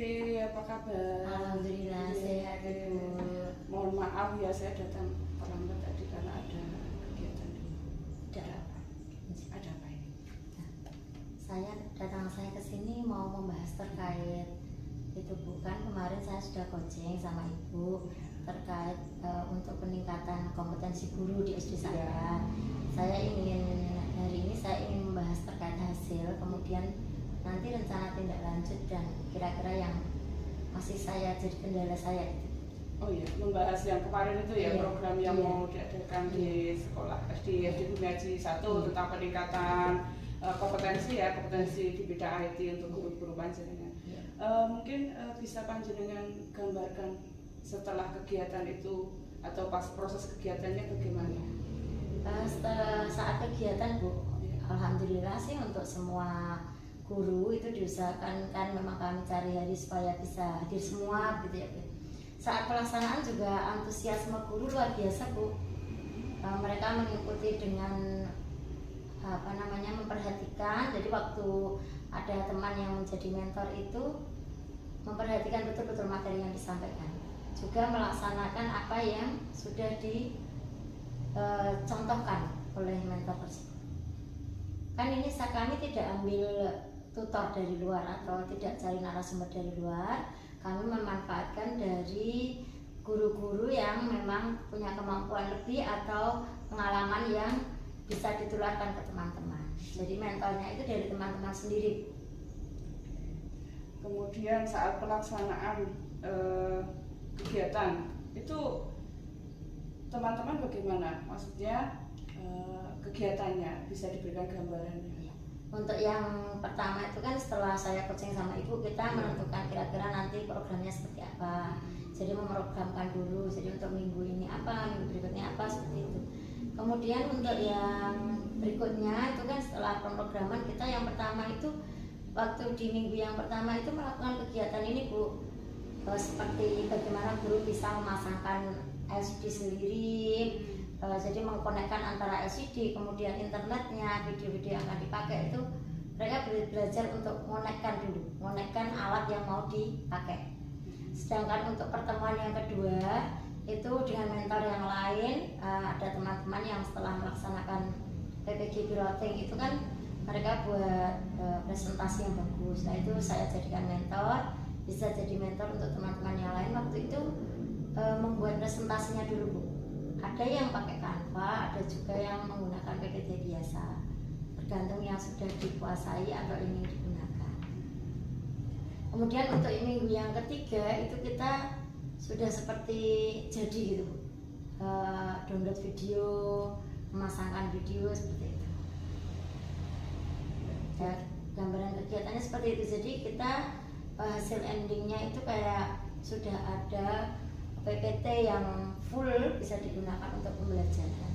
Evi, apa kabar? Alhamdulillah sehat Ibu. Mohon maaf ya saya datang terlambat tadi karena ada kegiatan dulu. Ada apa? Ada apa ini? Saya ke sini mau membahas terkait itu, bukan kemarin saya sudah coaching sama Ibu terkait untuk peningkatan kompetensi guru di SD saya. Hari ini saya ingin membahas terkait hasil, kemudian nanti rencana tindak lanjut dan kira-kira yang masih saya jadi kendala saya. Oh iya, membahas yang kemarin itu ya, program yang Iya. mau diadakan di sekolah SD Bumiaji 1 tentang peningkatan kompetensi di bidang IT untuk guru-guru panjenengan. Mungkin bisa panjenengan gambarkan setelah kegiatan itu atau pas proses kegiatannya bagaimana? Saat kegiatan Bu, alhamdulillah sih untuk semua guru itu diusahakan, kan memang kami cari hari supaya bisa hadir semua gitu ya Bu. Saat pelaksanaan juga antusiasme guru luar biasa Bu. Mereka mengikuti dengan memperhatikan. Jadi waktu ada teman yang menjadi mentor itu memperhatikan betul-betul materi yang disampaikan, juga melaksanakan apa yang sudah dicontohkan oleh mentor tersebut. Kan ini kami tidak ambil tutor dari luar atau tidak cari narasumber dari luar, kami memanfaatkan dari guru-guru yang memang punya kemampuan lebih atau pengalaman yang bisa ditularkan ke teman-teman. Jadi mentornya itu dari teman-teman sendiri. Kemudian saat pelaksanaan kegiatan itu teman-teman bagaimana? Maksudnya kegiatannya bisa diberikan gambarannya? Untuk yang pertama itu kan setelah saya coaching sama Ibu, kita menentukan kira-kira nanti programnya seperti apa. Jadi memprogramkan dulu, jadi untuk minggu ini apa, minggu berikutnya apa, seperti itu. Kemudian untuk yang berikutnya itu kan setelah pemrograman kita, yang pertama itu waktu di minggu yang pertama itu melakukan kegiatan ini Bu, seperti bagaimana guru bisa memasangkan LCD sendiri. Jadi mengkonekkan antara LCD, kemudian internetnya, video-video yang akan dipakai itu mereka belajar untuk mengonekkan alat yang mau dipakai. Sedangkan untuk pertemuan yang kedua itu dengan mentor yang lain, ada teman-teman yang setelah melaksanakan PPG piloting itu kan mereka buat presentasi yang bagus. Nah itu saya jadikan mentor, bisa jadi mentor untuk teman-teman yang lain. Waktu itu membuat presentasinya dulu Bu. Ada yang pakai Canva, ada juga yang menggunakan PPT biasa, tergantung yang sudah dikuasai atau ingin digunakan. Kemudian untuk minggu yang ketiga itu kita sudah seperti jadi gitu Bu, download video, memasangkan video seperti itu. Ya, gambaran kegiatannya seperti itu. Jadi kita hasil endingnya itu kayak sudah ada PPT yang full bisa digunakan untuk pembelajaran.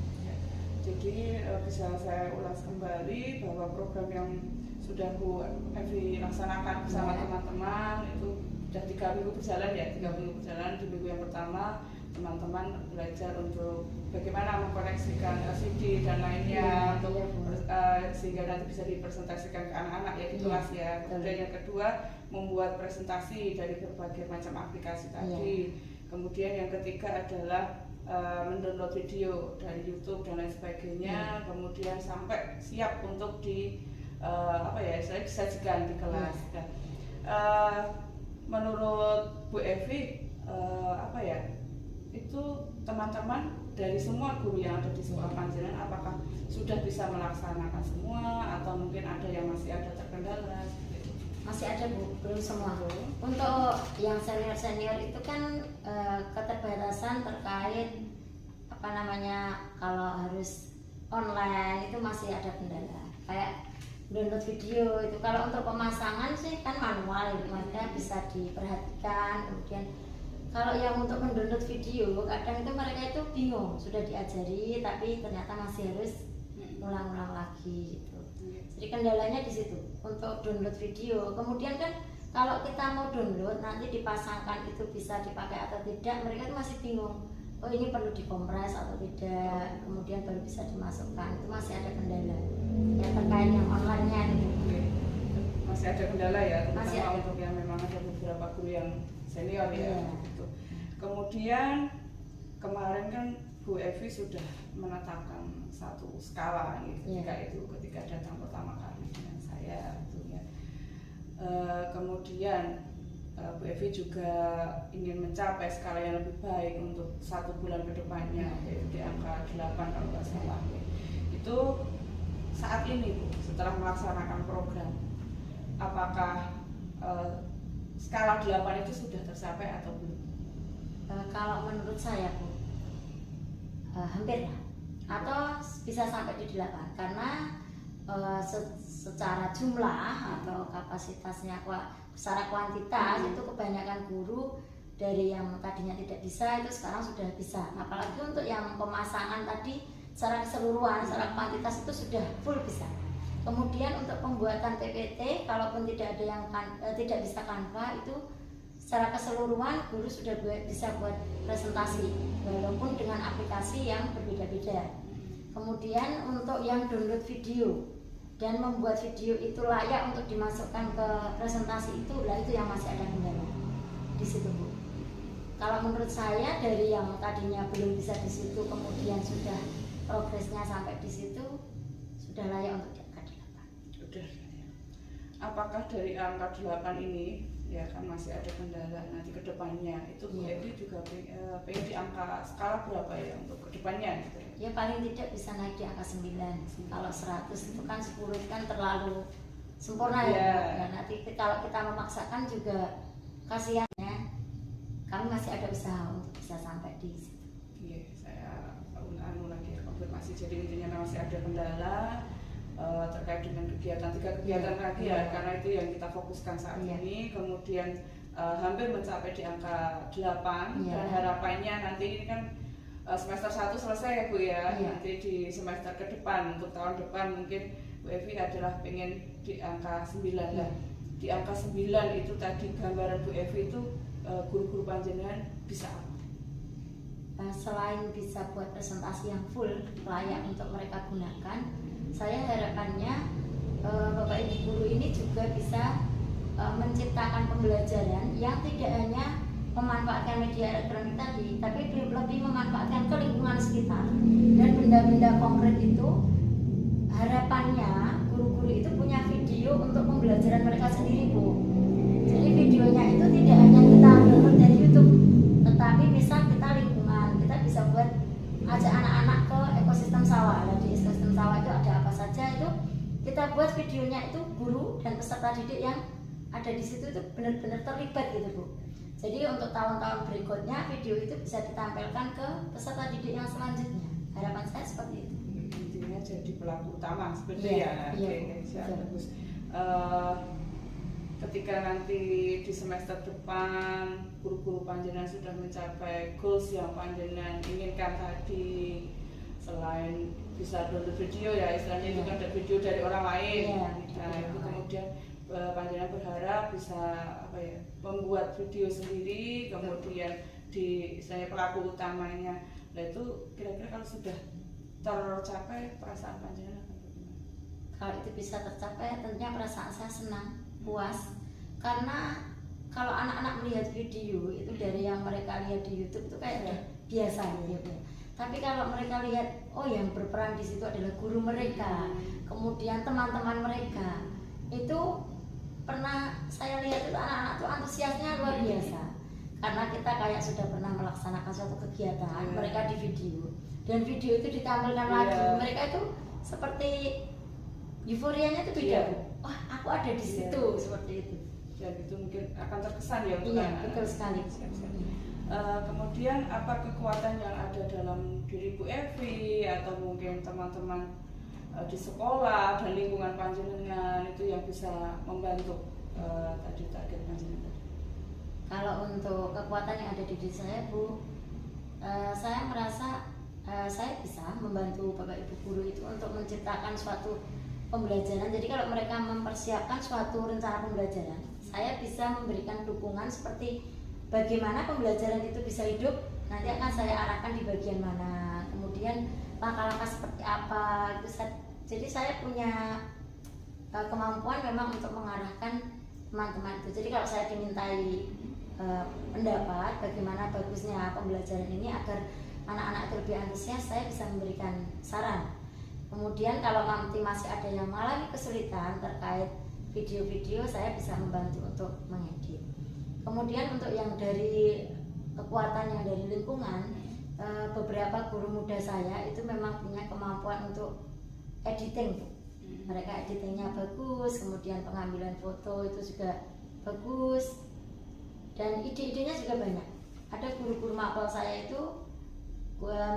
Jadi bisa saya ulas kembali bahwa program yang sudah Bu Evi laksanakan bersama teman-teman itu sudah 3 minggu berjalan ya, 3 minggu berjalan. Di minggu yang pertama teman-teman belajar untuk bagaimana mengkoneksikan LCD dan lainnya sehingga nanti bisa dipresentasikan ke anak-anak ya, di kelas ya. Kemudian yang kedua membuat presentasi dari berbagai macam aplikasi tadi. Kemudian yang ketiga adalah mendownload video dari YouTube dan lain sebagainya. Kemudian sampai siap untuk disajikan di kelas. Menurut Bu Evi itu teman-teman dari semua guru yang ada di sekolah panjenengan apakah sudah bisa melaksanakan semua atau mungkin ada yang masih ada terkendala? Masih ada Bu, belum semua. Untuk yang senior itu kan keterbatasan terkait kalau harus online itu masih ada kendala. Kayak download video itu, kalau untuk pemasangan sih kan manual, makanya bisa diperhatikan. Kemudian kalau yang untuk mendownload video, kadang itu mereka itu bingung, sudah diajari tapi ternyata masih harus ulang-ulang lagi gitu. Jadi kendalanya di situ untuk download video. Kemudian kan kalau kita mau download nanti dipasangkan itu bisa dipakai atau tidak, mereka itu masih bingung. Oh ini perlu dikompres atau tidak, kemudian baru bisa dimasukkan. Itu masih ada kendala ya terkait yang online-nya gitu. masih ada kendala ya, Masih terutama ada. untuk yang memang ada beberapa guru yang senior ya. Iya. Gitu. Kemudian kemarin kan Bu Evi sudah menetapkan satu skala gitu, ketika datang pertama kali dengan saya gitu ya. Kemudian Bu Evi juga ingin mencapai skala yang lebih baik untuk 1 bulan ke depannya, yaitu di angka 8 kalau nggak salah. Itu saat ini Bu, setelah melaksanakan program, apakah skala 8 itu sudah tercapai atau belum? Kalau menurut saya Bu, hampir lah, atau bisa sampai di 8 karena secara jumlah atau kapasitasnya secara kuantitas itu kebanyakan guru dari yang tadinya tidak bisa itu sekarang sudah bisa, apalagi untuk yang pemasangan tadi secara keseluruhan, secara kuantitas itu sudah full bisa. Kemudian untuk pembuatan PPT, kalaupun tidak ada yang tidak bisa Canva, itu secara keseluruhan guru sudah bisa buat presentasi walaupun dengan aplikasi yang berbeda-beda. Kemudian untuk yang download video dan membuat video itu layak untuk dimasukkan ke presentasi itu yang masih ada kendala di situ Bu. Kalau menurut saya dari yang tadinya belum bisa di situ kemudian sudah progresnya sampai di situ sudah layak untuk diangkat 8. Sudah. Apakah dari angka 8 ini ya kan masih ada kendala nanti ke depannya itu Bu Evi juga pengen di angka skala berapa ya untuk ke depannya gitu ya? Ya paling tidak bisa naik di angka 9. Kalau 100 itu kan 10 itu kan terlalu sempurna ya. Ya nanti kalau kita memaksakan juga kasihannya kami masih ada usaha untuk bisa sampai di situ. Iya, saya lagi konfirmasi. Jadi intinya masih ada kendala terkait dengan kegiatan 3 kegiatan lagi ya, karena itu yang kita fokuskan saat ini. Kemudian hampir mencapai di angka 8 dan harapannya nanti ini kan semester 1 selesai ya Bu ya. Nanti di semester ke depan untuk tahun depan mungkin Bu Evi adalah pengen di angka 9 lah. Di angka 9 itu tadi gambaran Bu Evi itu guru-guru panjenengan bisa apa? Selain bisa buat presentasi yang full layak untuk mereka gunakan, saya harapannya Bapak Ibu guru ini juga bisa menciptakan pembelajaran yang tidak hanya memanfaatkan media elektronik tadi, tapi lebih memanfaatkan ke lingkungan sekitar dan benda-benda konkret itu. Harapannya guru-guru itu punya video untuk pembelajaran mereka sendiri Bu. Jadi videonya itu tidak hanya kita download dari YouTube, tetapi misal kita lingkungan, kita bisa buat ajak anak-anak ke ekosistem sawah. Di ekosistem sawah itu ada apa saja, itu kita buat videonya, itu guru dan peserta didik yang ada di situ itu benar-benar terlibat gitu Bu. Jadi untuk tahun-tahun berikutnya video itu bisa ditampilkan ke peserta didik yang selanjutnya. Harapan saya seperti itu. Intinya jadi pelaku utama seperti ya. Bagus. Ketika nanti di semester depan guru-guru panjenengan sudah mencapai goals yang panjenengan inginkan tadi, selain bisa download video ya istilahnya itu kan ada video dari orang lain. Nah itu kemudian panjenengan berharap bisa membuat video sendiri, kemudian di istilahnya pelaku utamanya. Nah itu kira-kira kalau sudah tercapai perasaan panjenengan akan bagaimana? Kalau itu bisa tercapai tentunya perasaan saya senang, puas, karena kalau anak-anak melihat video itu dari yang mereka lihat di YouTube itu kayak biasa gitu. Tapi kalau mereka lihat yang berperan di situ adalah guru mereka, kemudian teman-teman mereka, itu pernah saya lihat itu anak-anak itu antusiasnya luar biasa. Karena kita kayak sudah pernah melaksanakan suatu kegiatan, mereka di video dan video itu ditampilkan lagi, mereka itu seperti euforianya itu beda. Wah, aku ada di situ, seperti itu. Dan itu mungkin akan terkesan ya untuk anak-anak. Betul sekali. Kemudian apa kekuatan yang ada dalam diri Bu Evi atau mungkin teman-teman di sekolah dan lingkungan panjenengan itu yang bisa membantu tadi target panjenengan? Kalau untuk kekuatan yang ada di diri saya Bu, saya merasa saya bisa membantu Bapak Ibu guru itu untuk menciptakan suatu pembelajaran. Jadi kalau mereka mempersiapkan suatu rencana pembelajaran, saya bisa memberikan dukungan seperti bagaimana pembelajaran itu bisa hidup, nanti akan saya arahkan di bagian mana, kemudian langkah-langkah seperti apa itu. Jadi saya punya kemampuan memang untuk mengarahkan teman-teman itu. Jadi kalau saya dimintai pendapat bagaimana bagusnya pembelajaran ini agar anak-anak itu lebih antusias, saya bisa memberikan saran. Kemudian kalau nanti masih ada yang mengalami kesulitan terkait video-video, saya bisa membantu untuk mengedit. Kemudian untuk yang dari kekuatan yang dari lingkungan, beberapa guru muda saya itu memang punya kemampuan untuk editing. Mereka editingnya bagus, kemudian pengambilan foto itu juga bagus, dan ide-idenya juga banyak. Ada guru-guru mapel saya itu,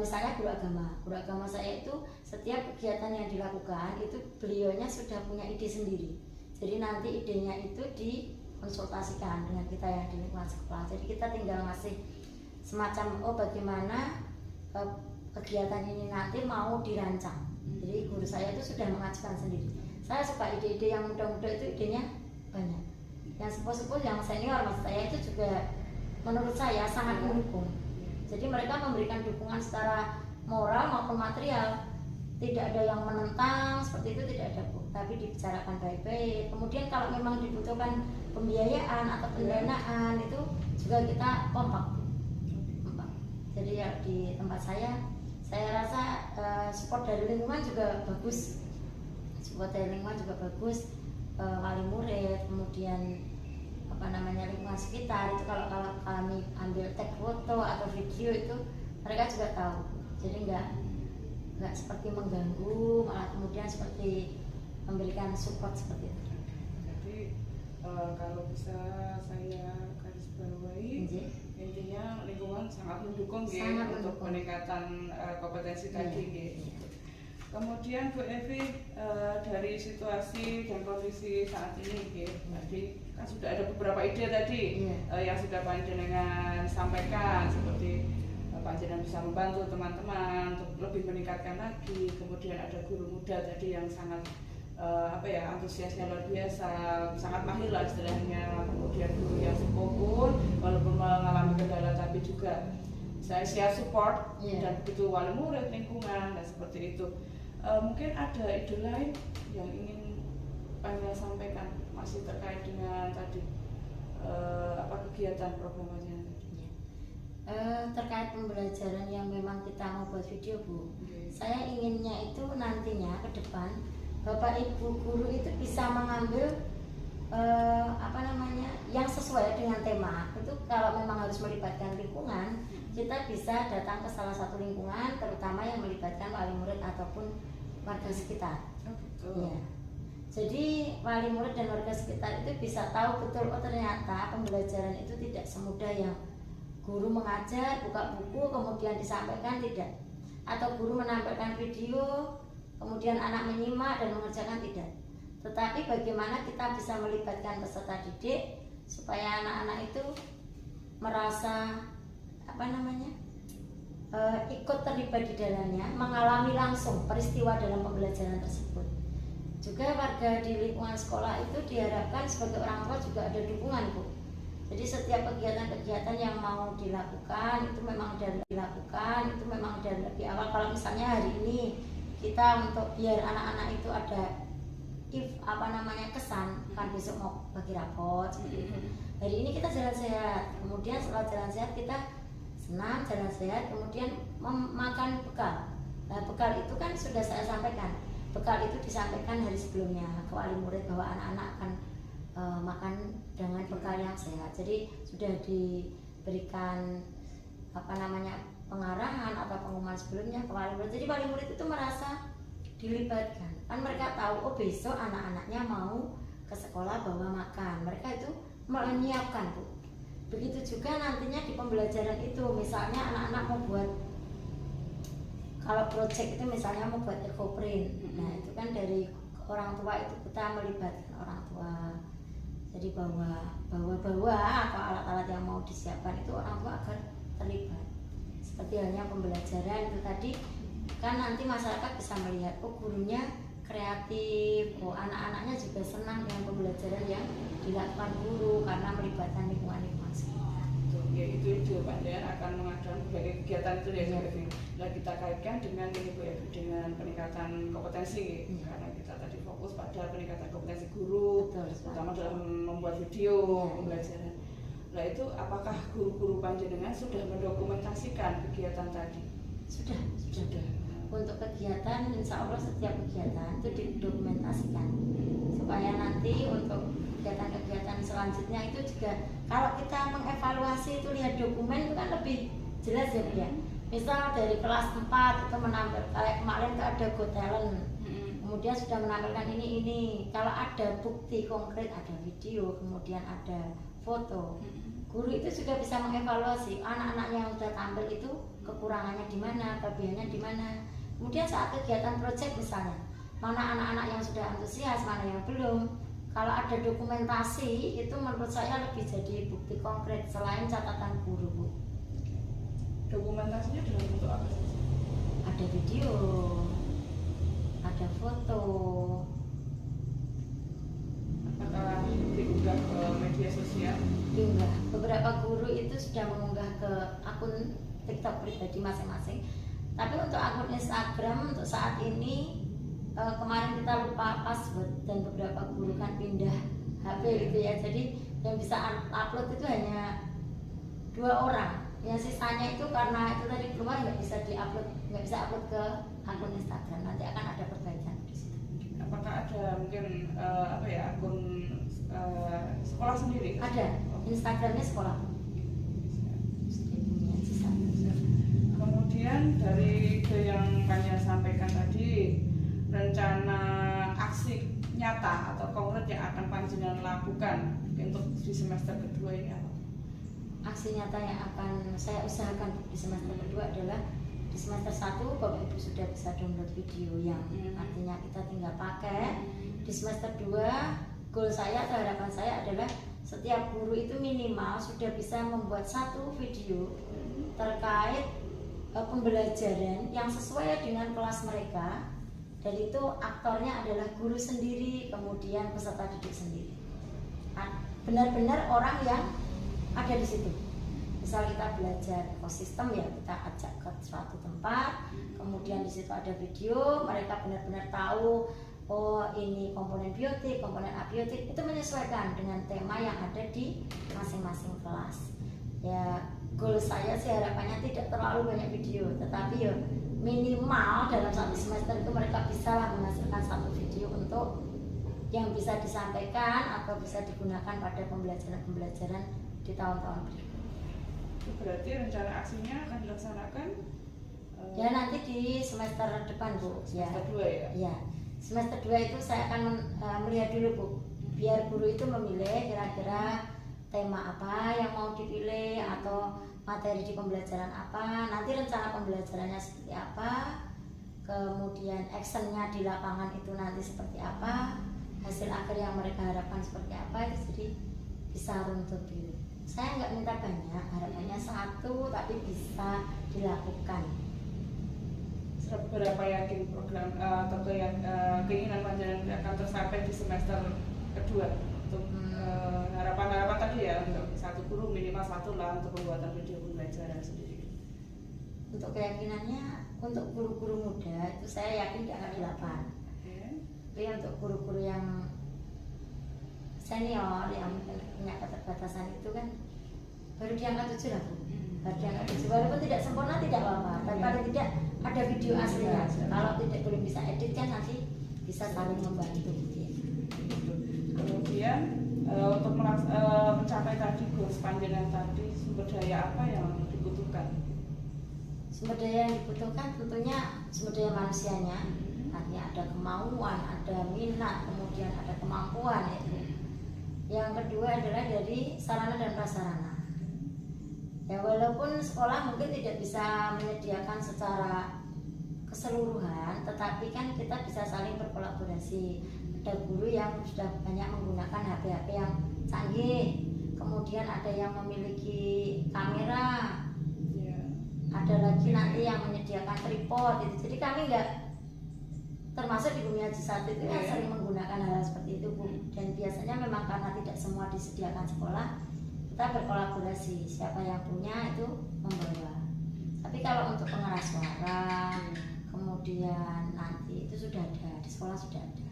misalnya guru agama saya itu setiap kegiatan yang dilakukan itu beliaunya sudah punya ide sendiri. Jadi nanti idenya itu dikonsultasikan dengan kita yang di lingkungan sekolah. Jadi kita tinggal ngasih semacam bagaimana kegiatan ini nanti mau dirancang. Jadi guru saya itu sudah mengajukan sendiri. Saya suka ide-ide yang muda-muda itu, idenya banyak. Yang sepuh-sepuh, yang senior mas saya itu juga menurut saya sangat mendukung. Jadi mereka memberikan dukungan secara moral maupun material. Tidak ada yang menentang seperti itu, tidak ada, Bu. Tapi dibicarakan baik-baik. Kemudian kalau memang dibutuhkan pembiayaan atau pendanaan itu juga kita kompak. Jadi ya di tempat saya rasa support dari lingkungan juga bagus. Support dari lingkungan juga bagus. Wali murid, kemudian lingkungan sekitar itu kalau kami ambil tag foto atau video itu mereka juga tahu. Jadi nggak seperti mengganggu, malah kemudian seperti memberikan support seperti itu. Jadi kalau bisa saya garis bawahi, intinya lingkungan sangat mendukung untuk peningkatan kompetensi tadi. Kemudian Bu Evi, dari situasi dan kondisi saat ini, tadi kan sudah ada beberapa ide tadi yang sudah panjenengan sampaikan, seperti panjenengan bisa membantu teman-teman untuk lebih meningkatkan lagi. Kemudian ada guru muda tadi yang sangat antusiasnya luar biasa, sangat mahir lah istilahnya. Kemudian guru yang sepuh pun walaupun mengalami kendala tapi juga saya siap support, dan begitu wali murid, lingkungan, dan seperti itu. Mungkin ada ide lain yang ingin Anda sampaikan masih terkait dengan tadi kegiatan programnya tadi? Terkait pembelajaran yang memang kita mau buat video, Bu. Saya inginnya itu nantinya ke depan Bapak Ibu guru itu bisa mengambil yang sesuai dengan tema. Itu kalau memang harus melibatkan lingkungan, kita bisa datang ke salah satu lingkungan, terutama yang melibatkan wali murid ataupun warga sekitar. Ya. Jadi wali murid dan warga sekitar itu bisa tahu betul, ternyata pembelajaran itu tidak semudah yang guru mengajar, buka buku, kemudian disampaikan, tidak. Atau guru menampilkan video, kemudian anak menyimak dan mengerjakan, tidak. Tetapi bagaimana kita bisa melibatkan peserta didik supaya anak-anak itu merasa ikut terlibat di dalamnya, mengalami langsung peristiwa dalam pembelajaran tersebut. Juga warga di lingkungan sekolah itu diharapkan sebagai orang tua juga ada dukungan, Bu. Jadi setiap kegiatan-kegiatan yang mau dilakukan itu memang dari lebih awal. Kalau misalnya hari ini kita untuk biar anak-anak itu ada kesan, kan besok mau bagi rapot seperti itu. Hari ini kita jalan sehat, kemudian setelah jalan sehat kita senam, jalan sehat, kemudian makan bekal. Nah, bekal itu kan sudah saya sampaikan. Bekal itu disampaikan hari sebelumnya ke wali murid bahwa anak-anak akan makan dengan bekal yang sehat. Jadi sudah diberikan pengarahan atau pengumuman sebelumnya ke wali murid. Jadi wali murid itu merasa dilibatkan. Kan mereka tahu, besok anak-anaknya mau ke sekolah bawa makan. Mereka itu menyiapkan, Bu. Begitu juga nantinya di pembelajaran itu, misalnya anak-anak mau buat, kalau project itu misalnya mau buat ekoprint. Nah, itu kan dari orang tua itu kita melibatkan orang tua. Jadi bawa atau alat-alat yang mau disiapkan itu orang tua agar terlibat. Seperti halnya pembelajaran itu tadi, kan nanti masyarakat bisa melihat, gurunya kreatif, anak-anaknya juga senang dengan pembelajaran yang dilakukan guru karena melibatkan lingkungan sekitar. ya itu ide panjenengan akan mengadakan berbagai kegiatan itu ya Bu Evi. Nah kita kaitkan dengan ini Bu Evi, dengan peningkatan kompetensi karena kita tadi fokus pada peningkatan kompetensi guru, terutama dalam membuat video pembelajaran. Nah itu apakah guru-guru panjenengan sudah mendokumentasikan kegiatan tadi? Sudah. Untuk kegiatan, insya Allah setiap kegiatan itu didokumentasikan supaya nanti untuk kegiatan-kegiatan selanjutnya itu juga kalau kita mengevaluasi itu lihat dokumen itu kan lebih jelas ya Bu ya. Misal dari kelas 4 itu menampilkan kayak kemarin itu ada Go Talent, kemudian sudah menampilkan ini. Kalau ada bukti konkret, ada video, kemudian ada foto, guru itu sudah bisa mengevaluasi anak-anak yang sudah tampil itu kekurangannya di mana, kelebihannya di mana. Kemudian saat kegiatan proyek misalnya, mana anak-anak yang sudah antusias, mana yang belum. Kalau ada dokumentasi itu menurut saya lebih jadi bukti konkret selain catatan guru Bu. Dokumentasinya dalam bentuk apa saja? Ada video, ada foto. Apakah diunggah ke media sosial? Diunggah. Beberapa guru itu sudah mengunggah ke akun TikTok pribadi masing-masing. Tapi untuk akun Instagram untuk saat ini kemarin kita lupa password dan beberapa guru kan pindah HP gitu ya. Jadi yang bisa upload itu hanya 2 orang. Yang sisanya itu karena itu tadi keluar nggak bisa upload ke akun Instagram. Nanti akan ada perbaikan di situ. Apakah ada mungkin akun sekolah sendiri? Ada. Instagramnya sekolah. Kemudian dari ide yang Panjenengan sampaikan tadi, rencana aksi nyata atau konkret yang akan Panjenengan lakukan untuk di semester kedua ini apa? Aksi nyata yang akan saya usahakan di semester kedua adalah di semester 1 Bapak Ibu sudah bisa download video yang artinya kita tinggal pakai. Di semester 2 goal saya atau harapan saya adalah setiap guru itu minimal sudah bisa membuat 1 video terkait pembelajaran yang sesuai dengan kelas mereka, dan itu aktornya adalah guru sendiri, kemudian peserta didik sendiri. Benar-benar orang yang ada di situ. Misal kita belajar ekosistem ya, kita ajak ke suatu tempat, kemudian di situ ada video, mereka benar-benar tahu oh ini komponen biotik, komponen abiotik, itu menyesuaikan dengan tema yang ada di masing-masing kelas. Ya, goal saya sih harapannya tidak terlalu banyak video, tetapi ya minimal dalam 1 semester itu mereka bisa lah menghasilkan 1 video untuk yang bisa disampaikan atau bisa digunakan pada pembelajaran-pembelajaran di tahun-tahun berikutnya. Itu berarti rencana aksinya akan dilaksanakan ya nanti di semester depan Bu. Semester 2 ya? Ya, semester 2 itu saya akan melihat dulu Bu, biar guru itu memilih kira-kira tema apa yang mau dipilih atau materi di pembelajaran apa, nanti rencana pembelajarannya seperti apa, kemudian actionnya di lapangan itu nanti seperti apa, hasil akhir yang mereka harapkan seperti apa, itu jadi bisa runtut gitu. Saya nggak minta banyak, harapannya 1 tapi bisa dilakukan. Seberapa yakin program atau keinginan Panjenengan akan tercapai di semester kedua untuk harapan-harapan tadi ya, untuk 1 guru minimal 1 lah untuk pembuatan video pembelajaran sendiri. Untuk keyakinannya untuk guru-guru muda itu saya yakin di angka 8. Tapi untuk guru-guru yang senior yang punya keterbatasan itu kan baru di angka 7 lah Bu. Baru di angka 7, walaupun tidak sempurna tidak apa-apa, tapi paling tidak ada video aslinya. Kalau tidak belum bisa edit kan nanti bisa saling membantu. Kemudian untuk mencapai tadi goals Panjenengan tadi, sumber daya apa yang dibutuhkan? Sumber daya yang dibutuhkan tentunya sumber daya manusianya, artinya ada kemauan, ada minat, kemudian ada kemampuan ya. Yang kedua adalah dari sarana dan prasarana. Ya walaupun sekolah mungkin tidak bisa menyediakan secara keseluruhan, tetapi kan kita bisa saling berkolaborasi. Ada guru yang sudah banyak menggunakan HP-HP yang canggih, kemudian ada yang memiliki kamera, ada lagi nanti yang menyediakan tripod gitu. Jadi kami nggak termasuk di Bumi Haji 1 itu yang sering menggunakan hal seperti itu Bu. Dan biasanya memang karena tidak semua disediakan sekolah, kita berkolaborasi, siapa yang punya itu membawa. Tapi kalau untuk pengeras suara, kemudian nanti itu sudah ada di sekolah, sudah ada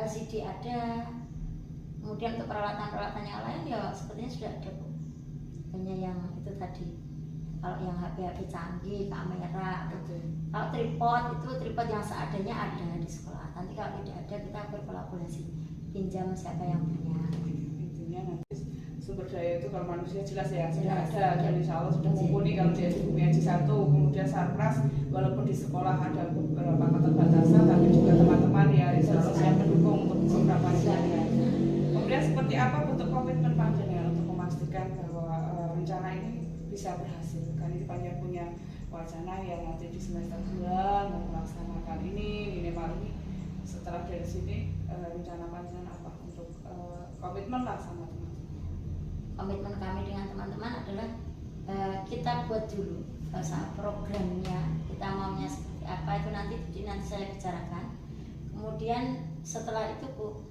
LCD ada, kemudian untuk peralatan-peralatan yang lain ya sepertinya sudah ada Bu. Hanya yang itu tadi, kalau yang HP canggih, kamera, kalau tripod yang seadanya ada di sekolah. Nanti kalau tidak ada kita berkolaborasi, pinjam siapa yang punya. Intinya nanti sumber daya itu kalau manusia jelas ya sudah Jelas. ada, dan insya Allah sudah mumpuni kalau dia di Bumi Haji 1. Kemudian Sarpras walaupun di sekolah ada beberapa keterbatasan, tapi juga teman-teman ya insya Allah siap mendukung untuk program panjenengan. Kemudian seperti apa bentuk komitmen panjenengan untuk memastikan bahwa rencana ini bisa berhasil? Kan ini panjenengan punya wacana yang nanti di semester 2 mau melaksanakan ini minimal ini. Setelah dari sini rencana panjenengan apa untuk komitmen lah sama teman-teman? Komitmen kami dengan teman-teman adalah kita buat dulu programnya, kita maunya seperti apa itu nanti saya bicarakan. Kemudian setelah itu Bu,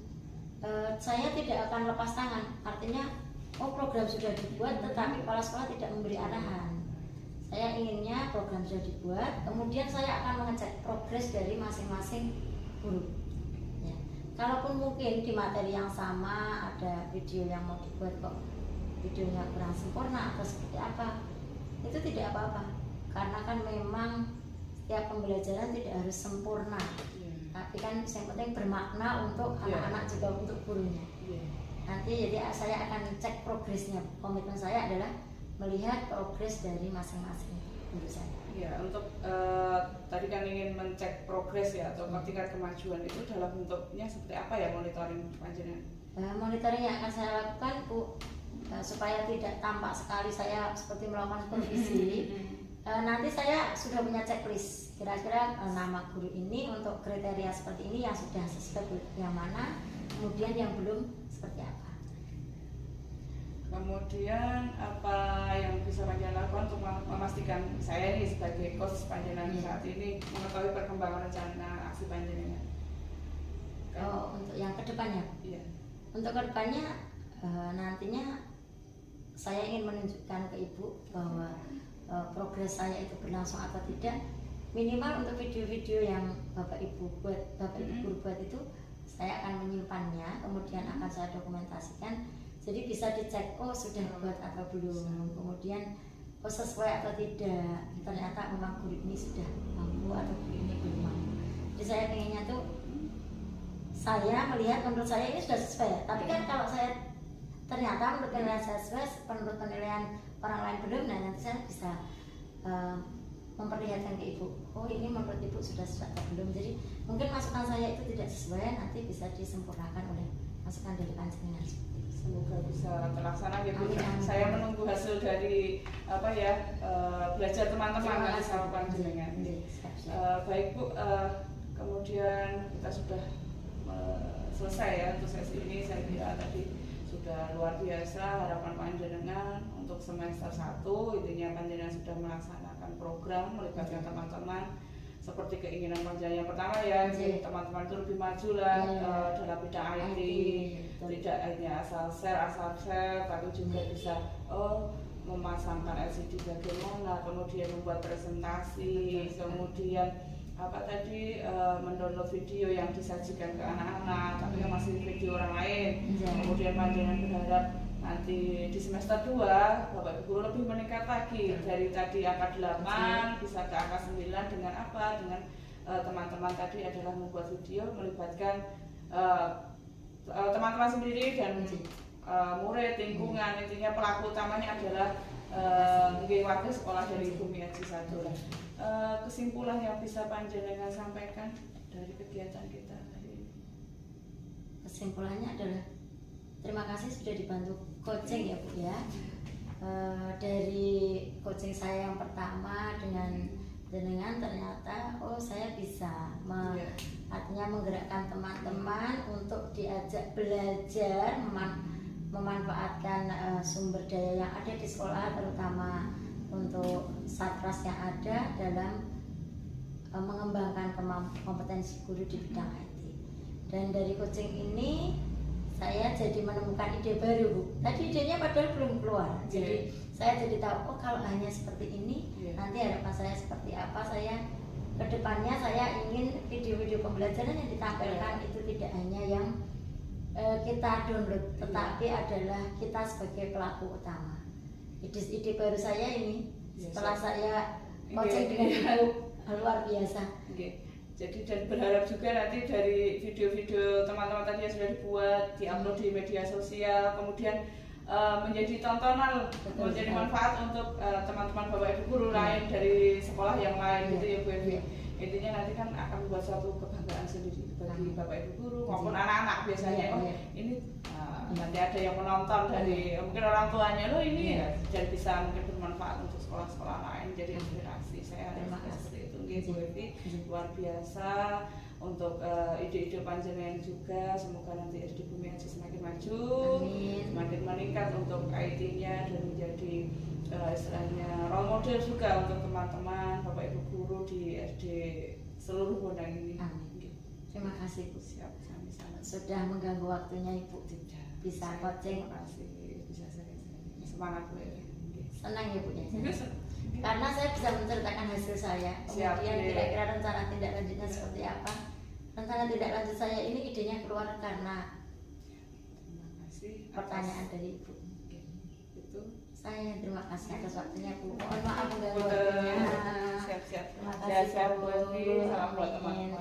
saya tidak akan lepas tangan. Artinya program sudah dibuat tetapi kepala sekolah tidak memberi arahan. Saya inginnya program sudah dibuat, kemudian saya akan mengecek progres dari masing-masing guru ya. Kalaupun mungkin di materi yang sama ada video yang mau dibuat kok videonya kurang sempurna atau seperti apa, itu tidak apa-apa, karena kan memang setiap pembelajaran tidak harus sempurna, tapi kan yang penting bermakna untuk anak-anak juga untuk gurunya. Nanti jadi saya akan cek progresnya. Komitmen saya adalah melihat progres dari masing-masing guru saya. Ya, untuk tadi kan ingin mencek progres ya atau tingkat kemajuan, itu dalam bentuknya seperti apa ya monitoring panjenengan? Monitoring yang akan saya lakukan Bu, supaya tidak tampak sekali saya seperti melakukan supervisi. Nanti saya sudah punya checklist, kira-kira nama guru ini untuk kriteria seperti ini yang sudah sesuai yang mana, kemudian yang belum seperti apa. Kemudian apa yang bisa panjenengan lakukan untuk memastikan saya ini sebagai coach panjenengan saat ini mengetahui perkembangan rencana aksi panjenengan? Untuk yang kedepannya? Iya. Untuk kedepannya nantinya saya ingin menunjukkan ke Ibu bahwa progres saya itu berlangsung atau tidak. Minimal untuk video-video yang Bapak Ibu guru buat itu saya akan menyimpannya, kemudian akan saya dokumentasikan. Jadi bisa dicek, sudah buat atau belum, kemudian sesuai atau tidak. Ternyata memang guru ini sudah mampu atau guru ini belum mampu. Jadi saya pengennya tuh, saya melihat menurut saya ini sudah sesuai. Tapi kan kalau saya ternyata menurut penilaian saya sesuai, menurut penilaian orang lain belum, nah nanti saya bisa memperlihatkan ke Ibu, ini menurut Ibu sudah sesuai atau belum. Jadi mungkin masukan saya itu tidak sesuai, nanti bisa disempurnakan oleh masukan dari panjenengan. Semoga bisa terlaksana ya Bu. Saya menunggu hasil dari belajar teman-teman nanti sama panjenengan. Baik Bu, kemudian kita sudah selesai ya untuk sesi ini. Saya kira tadi sudah luar biasa harapan panjenengan untuk semester 1. Intinya panjenengan sudah melaksanakan program melibatkan teman-teman seperti keinginan panjenengan yang pertama ya, teman-teman itu lebih maju lah dalam bidang IT, tidak hanya asal share, tapi juga bisa memasangkan LCD bagaimana, kemudian membuat presentasi, kemudian mendownload video yang disajikan ke anak-anak, tapi yang masih video orang lain. Kemudian panjenengan berharap nanti di semester 2 Bapak Ibu lebih meningkat lagi dari tadi angka 8 bisa ke angka 9 dengan apa? Dengan teman-teman tadi adalah membuat video melibatkan teman-teman sendiri dan murid, lingkungan. Intinya pelaku utamanya adalah warga sekolah dari Bumi Haji 1 lah. Kesimpulan yang bisa panjenengan sampaikan dari kegiatan kita hari ini? Kesimpulannya adalah terima kasih sudah dibantu coaching ya Bu ya. Dari coaching saya yang pertama dengan ternyata saya bisa artinya menggerakkan teman-teman untuk diajak belajar memanfaatkan sumber daya yang ada di sekolah, terutama untuk Sarpras yang ada dalam mengembangkan kompetensi guru di bidang IT. Dan dari coaching ini saya jadi menemukan ide baru, Bu. Tadi idenya padahal belum keluar. Jadi saya jadi tahu, oh kalau hanya seperti ini, nanti harapan saya seperti apa. Saya kedepannya saya ingin video-video pembelajaran yang ditampilkan itu tidak hanya yang kita download, tetapi adalah kita sebagai pelaku utama. Ide baru saya ini setelah saya coaching dengan Ibu luar biasa. Jadi dan berharap juga nanti dari video-video teman-teman tadi yang sudah dibuat, diupload di media sosial, kemudian menjadi tontonan, menjadi manfaat untuk teman-teman Bapak Ibu guru lain dari sekolah yang lain gitu ya Bu Evi. Intinya nanti kan akan membuat suatu kebanggaan sendiri bagi Bapak Ibu guru maupun anak-anak biasanya. Ini nanti ada yang menonton dari mungkin orang tuanya, loh ini dan bisa mungkin bermanfaat untuk sekolah-sekolah lain, jadi inspirasi. Saya seperti itu Bu Evi, luar biasa untuk ide-ide panjenengan juga. Semoga nanti SD Bumi Aji semakin maju, semakin meningkat untuk IT-nya dan menjadi istilahnya role model juga untuk teman-teman Bapak Ibu guru di SD seluruh Bondang ini. Amin. Terima kasih Bu. Siap, sama-sama. Sudah mengganggu waktunya Ibu. Bisa coaching. Terima kasih. Bisa sering-sering. Semangat Bu Evi. Senang ya Bu ya. Karena saya bisa menceritakan hasil saya. Kemudian kira-kira rencana tindak lanjutnya seperti apa. Rencana tindak lanjut saya ini idenya keluar karena pertanyaan dari Ibu. Itu saya terima kasih atas waktunya Bu. Mohon maaf mengganggu waktunya. Siap-siap. Terima kasih Bu. Salam buat teman-teman.